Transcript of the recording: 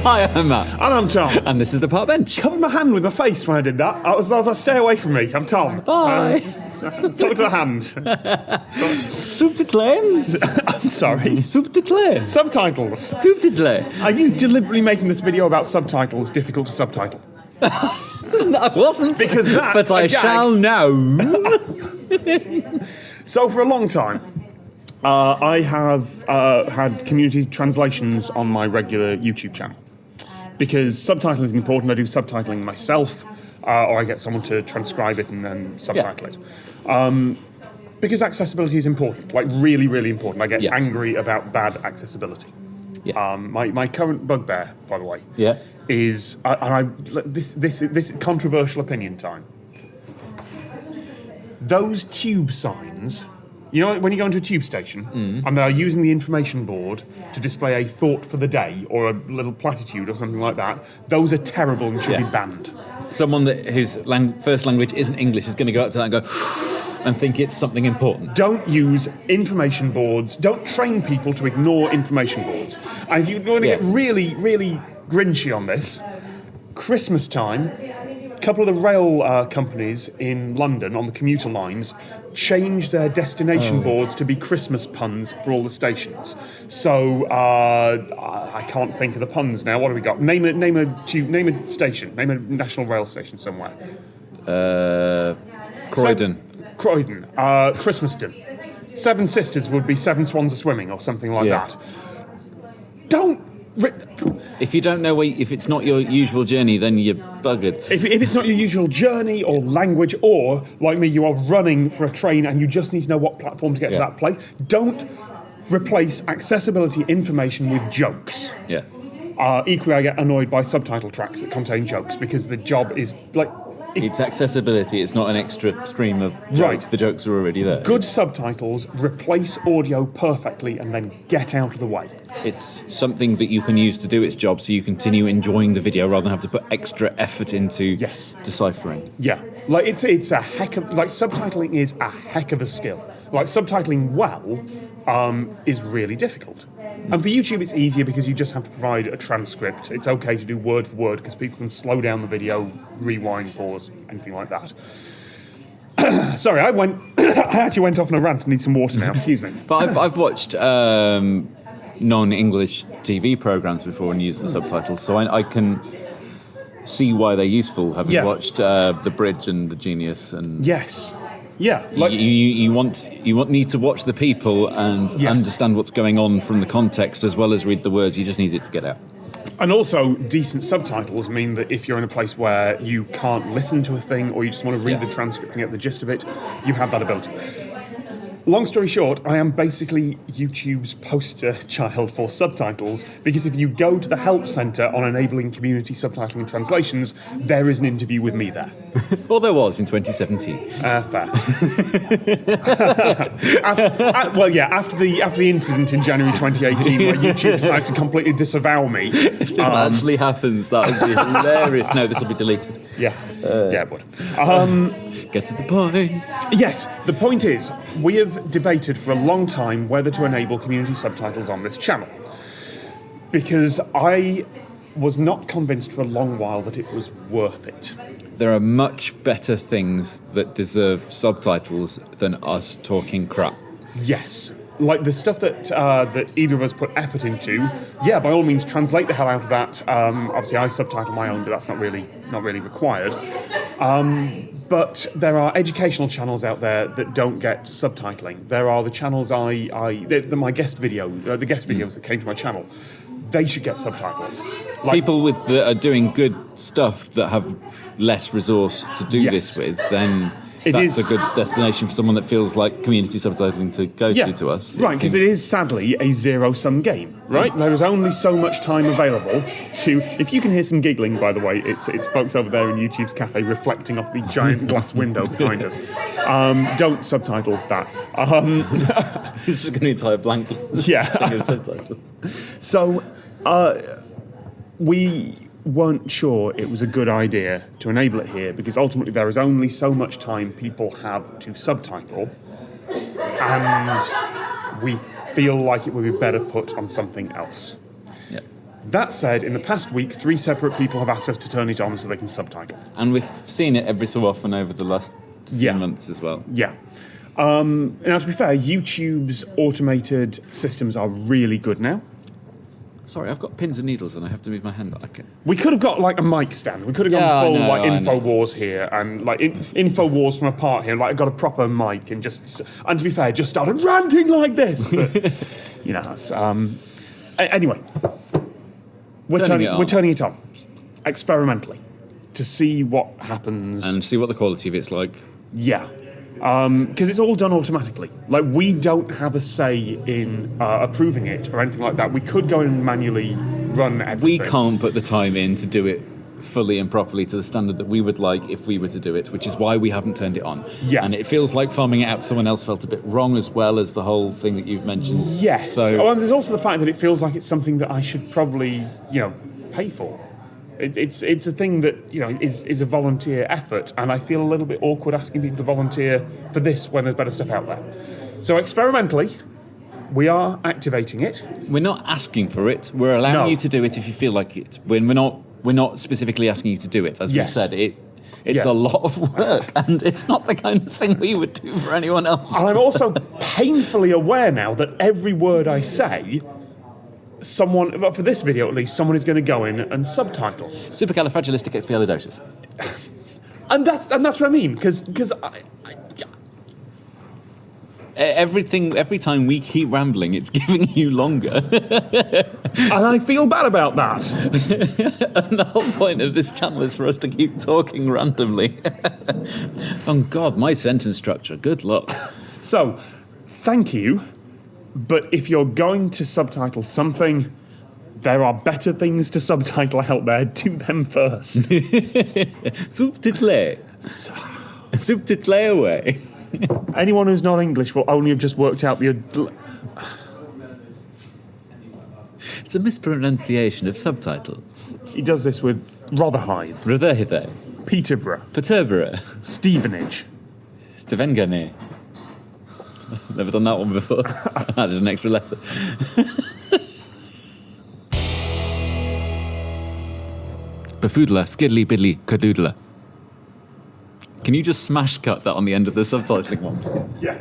Hi, I'm Matt. And I'm Tom. And this is the Park Bench. Covered my hand with my face when I did that. I was like, stay away from me. I'm Tom. Bye. Talk to the hand. Soup de claim. I'm sorry. Soup de claim. Subtitles. Soup de claim. Are you deliberately making this video about subtitles difficult to subtitle? I wasn't. Because that's but I a gag. shall now. So for a long time, I have had community translations on my regular YouTube channel. Because subtitling is important. I do subtitling myself, or I get someone to transcribe it and then subtitle it. Because accessibility is important, like really, really important. I get angry about bad accessibility. Yeah. My current bugbear, by the way, is this controversial opinion time. Those tube signs, you know, when you go into a tube station and they're using the information board to display a thought for the day or a little platitude or something like that, those are terrible and should be banned. Someone that his first language isn't English is going to go up to that and go and think it's something important. Don't use information boards. Don't train people to ignore information boards. And if you want to get really, really grinchy on this, Christmas time, a couple of the rail companies in London on the commuter lines changed their destination boards to be Christmas puns for all the stations. So I can't think of the puns now. What have we got? Name a station. Name a national rail station somewhere. Croydon. Croydon. Christmaston. Seven Sisters would be Seven Swans Are Swimming or something like that. Don't. If you don't know if it's not your usual journey, then you're buggered. If it's not your usual journey or language, or like me, you are running for a train and you just need to know what platform to get to that place, don't replace accessibility information with jokes. Yeah. Equally, I get annoyed by subtitle tracks that contain jokes because the job is like. It's accessibility, it's not an extra stream of jokes. Right. The jokes are already there. Good subtitles replace audio perfectly and then get out of the way. It's something that you can use to do its job so you continue enjoying the video rather than have to put extra effort into deciphering. Yeah. Like it's a heck of subtitling is a heck of a skill. Like subtitling well is really difficult. And for YouTube it's easier because you just have to provide a transcript. It's okay to do word for word because people can slow down the video, rewind, pause, anything like that. Sorry, I actually went off on a rant and need some water now, excuse me. But I've watched non-English TV programmes before and used the subtitles, so I can see why they're useful, having watched The Bridge and The Genius. And yes. Yeah, you need to watch the people and understand what's going on from the context as well as read the words. You just need it to get out. And also, decent subtitles mean that if you're in a place where you can't listen to a thing or you just want to read the transcript and get the gist of it, you have that ability. Long story short, I am basically YouTube's poster child for subtitles because if you go to the help centre on enabling community subtitling and translations, there is an interview with me there. Well, there was in 2017. Fair. After the incident in January 2018 where YouTube decided to completely disavow me. If this actually happens, that would be hilarious. No, this will be deleted. Yeah, it would. Get to the point. Yes, the point is, we have debated for a long time whether to enable community subtitles on this channel. Because I was not convinced for a long while that it was worth it. There are much better things that deserve subtitles than us talking crap. Yes. Like the stuff that either of us put effort into, by all means, translate the hell out of that. Obviously, I subtitle my own, but that's not really required. But there are educational channels out there that don't get subtitling. There are the channels my guest video, the guest videos that came to my channel. They should get subtitled. Like, people that are doing good stuff that have less resource to do this with, then that's a good destination for someone that feels like community subtitling to go to us. Right, because it is sadly a zero-sum game, right? There is only so much time available to... If you can hear some giggling, by the way, it's folks over there in YouTube's cafe reflecting off the giant glass window behind us. Don't subtitle that. It's just going to be entire blank subtitles. So, we weren't sure it was a good idea to enable it here because ultimately there is only so much time people have to subtitle, and we feel like it would be better put on something else. That said, in the past week, 3 separate people have asked us to turn it on so they can subtitle. And we've seen it every so often over the last few months as well. Yeah. Now, to be fair, YouTube's automated systems are really good now. Sorry, I've got pins and needles and I have to move my hand. We could have got like a mic stand. We could have gone full InfoWars here and like InfoWars from apart here. Like got a proper mic and to be fair, just started ranting like this. But, it's, anyway, we're turning it on experimentally to see what happens and see what the quality of it's like. Yeah. Because it's all done automatically. Like, we don't have a say in approving it or anything like that. We could go and manually run everything. We can't put the time in to do it fully and properly to the standard that we would like if we were to do it, which is why we haven't turned it on. Yeah. And it feels like farming it out to someone else felt a bit wrong, as well as the whole thing that you've mentioned. Yes. And there's also the fact that it feels like it's something that I should probably, pay for. It's a thing that is a volunteer effort, and I feel a little bit awkward asking people to volunteer for this when there's better stuff out there. So experimentally, we are activating it. We're not asking for it. We're allowing you to do it if you feel like it. We're not specifically asking you to do it. As we've said, it's a lot of work, and it's not the kind of thing we would do for anyone else. And I'm also painfully aware now that every word I say, someone, but for this video at least, someone is going to go in and subtitle. Supercalifragilisticexpialidocious. And that's what I mean, because every time we keep rambling, it's giving you longer. And I feel bad about that. And the whole point of this channel is for us to keep talking randomly. Oh God, my sentence structure, good luck. So, thank you. But if you're going to subtitle something, there are better things to subtitle out there. Do them first. Subtitle. Subtitle away. Anyone who's not English will only have just worked out the... It's a mispronunciation of subtitle. He does this with Rotherhithe, Rotherhithe, Peterborough, Peterborough, Stevenage, Stevengane. Never done that one before. There's an extra letter. Befoodler, skidly biddly, cadoodler. Can you just smash cut that on the end of the subtitling one, please? Yeah.